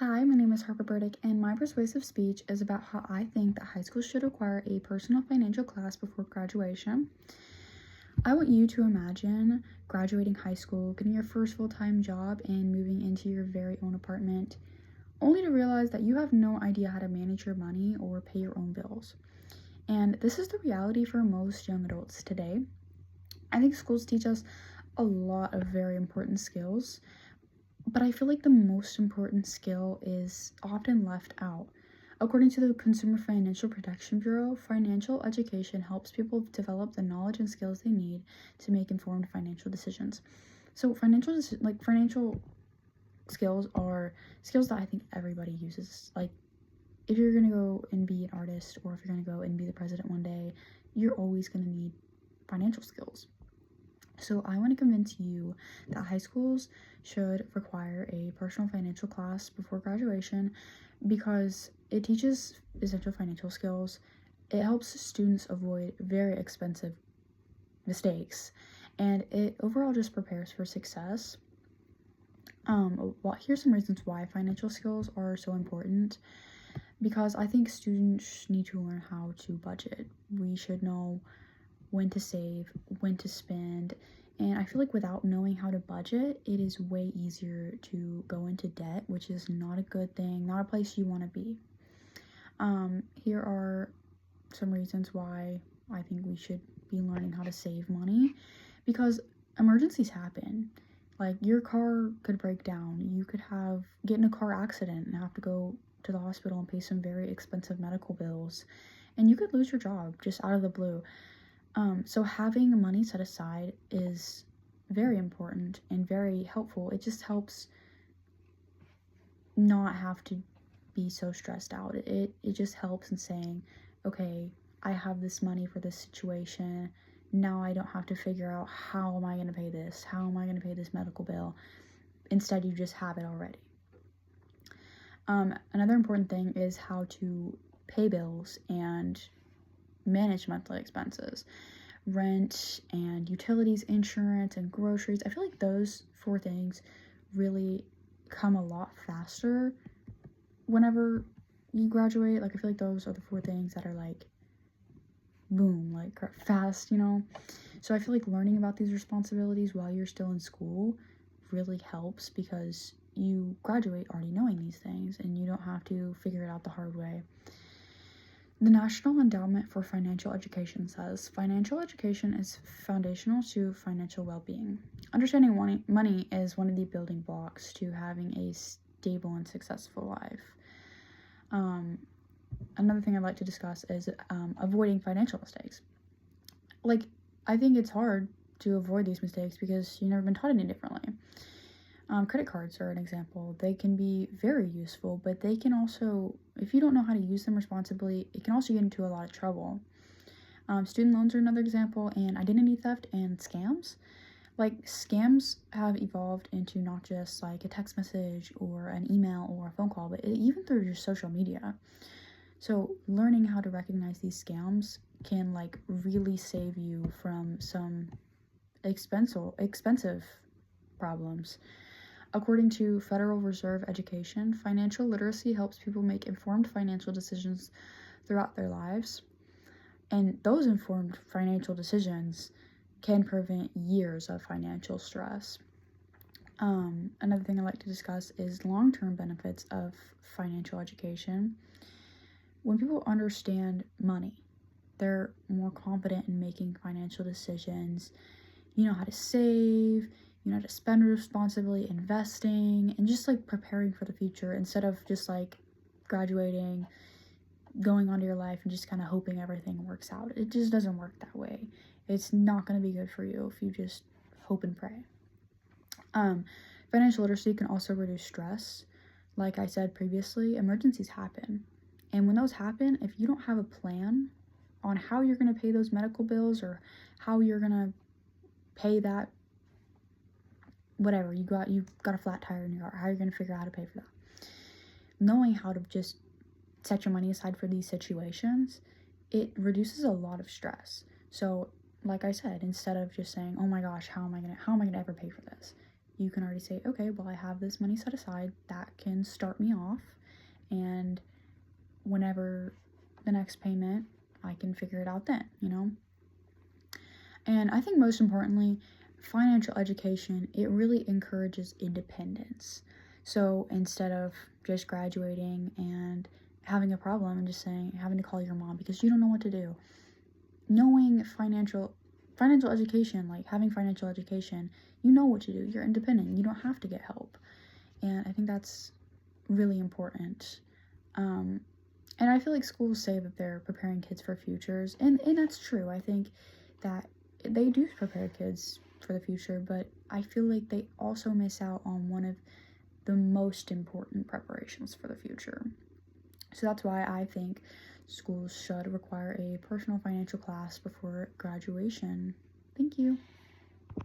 Hi, my name is Harper Burdick, and my persuasive speech is about how I think that high school should require a personal financial class before graduation. I want you to imagine graduating high school, getting your first full-time job, and moving into your very own apartment, only to realize that you have no idea how to manage your money or pay your own bills. And this is the reality for most young adults today. I think schools teach us a lot of very important skills, but I feel like the most important skill is often left out. According to the Consumer Financial Protection Bureau, financial education helps people develop the knowledge and skills they need to make informed financial decisions. So financial skills are skills that I think everybody uses. Like if you're going to go and be an artist, or if you're going to go and be the president one day, you're always going to need financial skills. So I want to convince you that high schools should require a personal financial class before graduation because it teaches essential financial skills. It helps students avoid very expensive mistakes, and it overall just prepares for success. Here's some reasons why financial skills are so important. Because I think students need to learn how to budget. We should know when to save, when to spend, and I feel like without knowing how to budget, it is way easier to go into debt, which is not a good thing, not a place you want to be. Here are some reasons why I think we should be learning how to save money, because emergencies happen. Like your car could break down, you could get in a car accident and have to go to the hospital and pay some very expensive medical bills, and you could lose your job just out of the blue. So having money set aside is very important and very helpful. It just helps not have to be so stressed out. It just helps in saying, okay, I have this money for this situation. Now I don't have to figure out how am I going to pay this? How am I going to pay this medical bill? Instead, you just have it already. Another important thing is how to pay bills and manage monthly expenses, rent and utilities, insurance and groceries. I feel like those 4 things really come a lot faster whenever you graduate. Like I feel like those are the 4 things that are like boom, like fast, So I feel like learning about these responsibilities while you're still in school really helps, because you graduate already knowing these things and you don't have to figure it out the hard way. The National Endowment for Financial Education says financial education is foundational to financial well-being. Understanding money is one of the building blocks to having a stable and successful life. Another thing I'd like to discuss is avoiding financial mistakes. Like, I think it's hard to avoid these mistakes because you've never been taught any differently. Credit cards are an example. They can be very useful, but they can also, if you don't know how to use them responsibly, it can also get into a lot of trouble. Student loans are another example, and identity theft and scams. Like, scams have evolved into not just like a text message or an email or a phone call, but even through your social media. So learning how to recognize these scams can like really save you from some expensive problems. According to Federal Reserve Education, financial literacy helps people make informed financial decisions throughout their lives. And those informed financial decisions can prevent years of financial stress. Another thing I'd like to discuss is long-term benefits of financial education. When people understand money, they're more confident in making financial decisions. You know how to save, you know how to spend responsibly, investing, and just like preparing for the future instead of just like graduating, going on to your life and just kind of hoping everything works out. It just doesn't work that way. It's not going to be good for you if you just hope and pray. Financial literacy can also reduce stress. Like I said previously, emergencies happen. And when those happen, if you don't have a plan on how you're going to pay those medical bills or how you're going to pay that, whatever, you got a flat tire in your car, how you're going to figure out how to pay for that. Knowing how to just set your money aside for these situations, it reduces a lot of stress. So like I said, instead of just saying, oh my gosh, how am I gonna ever pay for this? you can already say, okay, well, I have this money set aside that can start me off, and whenever the next payment, I can figure it out then, you know? And I think most importantly, financial education, it really encourages independence. So instead of just graduating and having a problem and just having to call your mom because you don't know what to do, knowing financial education, like having financial education, you know what to do. You're independent. You don't have to get help. And I think that's really important. And I feel like schools say that they're preparing kids for futures, and that's true. I think that they do prepare kids for the future, but I feel like they also miss out on one of the most important preparations for the future. So that's why I think schools should require a personal financial class before graduation. Thank you.